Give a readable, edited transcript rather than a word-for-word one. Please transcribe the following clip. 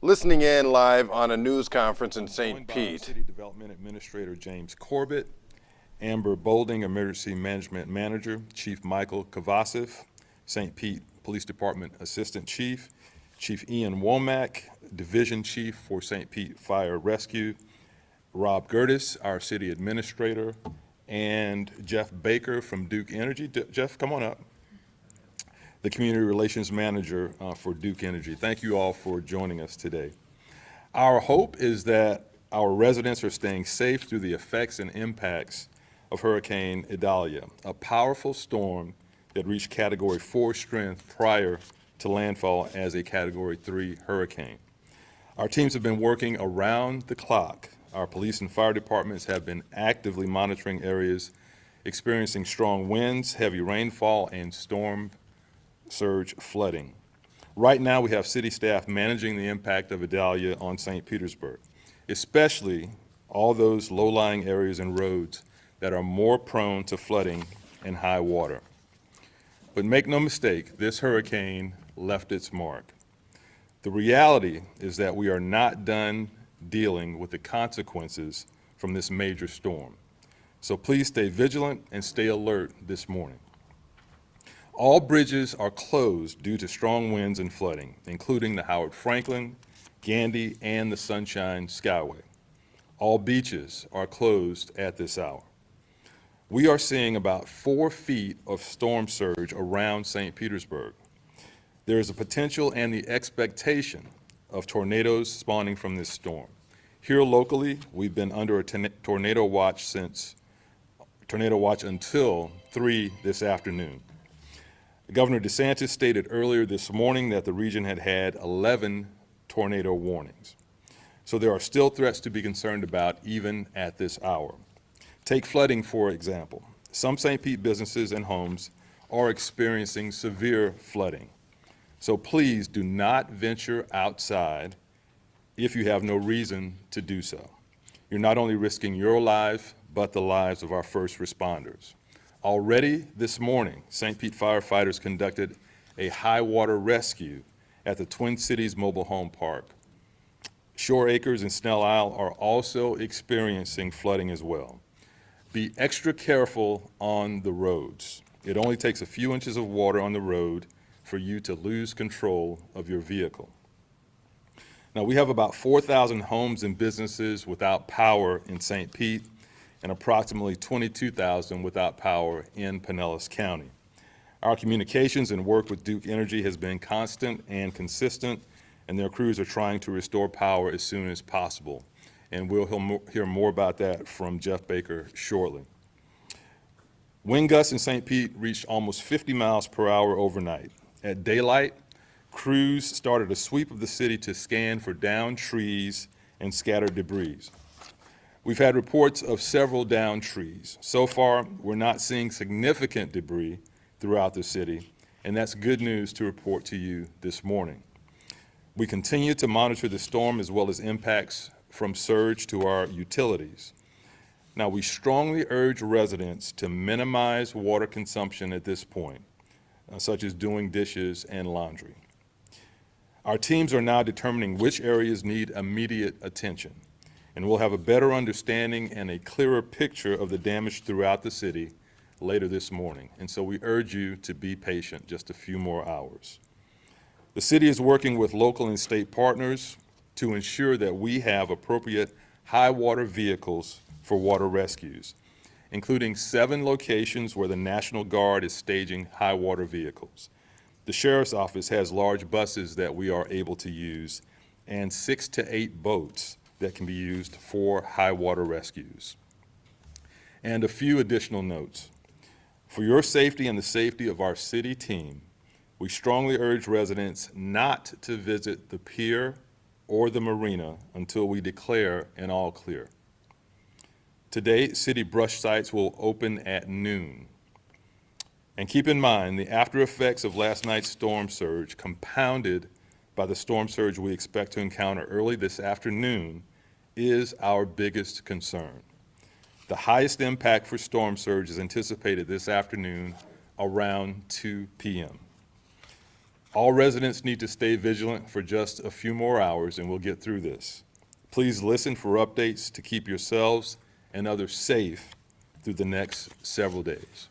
listening in live on a news conference in St. Pete. City Development Administrator James Corbett, Amber Bolding, Emergency Management Manager, Chief Michael Kovacev, St. Pete Police Department Assistant Chief, Chief Ian Womack, Division Chief for St. Pete Fire Rescue, Rob Gertis, our City Administrator, and Jeff Baker from Duke Energy. Jeff, come on up. The Community Relations Manager for Duke Energy. Thank you all for joining us today. Our hope is that our residents are staying safe through the effects and impacts of Hurricane Idalia, a powerful storm that reached Category 4 strength prior to landfall as a Category 3 hurricane. Our teams have been working around the clock. Our police and fire departments have been actively monitoring areas experiencing strong winds, heavy rainfall, and storm surge flooding. Right now, we have city staff managing the impact of Idalia on St. Petersburg, especially all those low-lying areas and roads that are more prone to flooding and high water. But make no mistake, this hurricane left its mark. The reality is that we are not done dealing with the consequences from this major storm. So please stay vigilant and stay alert this morning. All bridges are closed due to strong winds and flooding, including the Howard Franklin, Gandy, and the Sunshine Skyway. All beaches are closed at this hour. We are seeing about 4 feet of storm surge around St. Petersburg. There is a potential and the expectation of tornadoes spawning from this storm. Here locally, we've been under a tornado watch until 3 this afternoon. Governor DeSantis stated earlier this morning that the region had had 11 tornado warnings. So there are still threats to be concerned about even at this hour. Take flooding, for example. Some St. Pete businesses and homes are experiencing severe flooding. So please do not venture outside if you have no reason to do so. You're not only risking your life, but the lives of our first responders. Already this morning, St. Pete firefighters conducted a high water rescue at the Twin Cities Mobile Home Park. Shore Acres and Snell Isle are also experiencing flooding as well. Be extra careful on the roads. It only takes a few inches of water on the road for you to lose control of your vehicle. Now, we have about 4,000 homes and businesses without power in St. Pete and approximately 22,000 without power in Pinellas County. Our communications and work with Duke Energy has been constant and consistent, and their crews are trying to restore power as soon as possible. And we'll hear more about that from Jeff Baker shortly. Wind gusts in St. Pete reached almost 50 miles per hour overnight. At daylight, crews started a sweep of the city to scan for downed trees and scattered debris. We've had reports of several downed trees. So far, we're not seeing significant debris throughout the city, and that's good news to report to you this morning. We continue to monitor the storm as well as impacts from surge to our utilities. Now, we strongly urge residents to minimize water consumption at this point, such as doing dishes and laundry. Our teams are now determining which areas need immediate attention, and we'll have a better understanding and a clearer picture of the damage throughout the city later this morning. And so we urge you to be patient just a few more hours. The city is working with local and state partners to ensure that we have appropriate high water vehicles for water rescues, including 7 locations where the National Guard is staging high water vehicles. The Sheriff's Office has large buses that we are able to use and 6 to 8 boats that can be used for high water rescues. And a few additional notes. For your safety and the safety of our city team, we strongly urge residents not to visit the pier or the marina until we declare an all clear. Today, city brush sites will open at noon. And keep in mind the after effects of last night's storm surge, compounded by the storm surge we expect to encounter early this afternoon, is our biggest concern. The highest impact for storm surge is anticipated this afternoon around 2 p.m. All residents need to stay vigilant for just a few more hours and we'll get through this. Please listen for updates to keep yourselves and others safe through the next several days.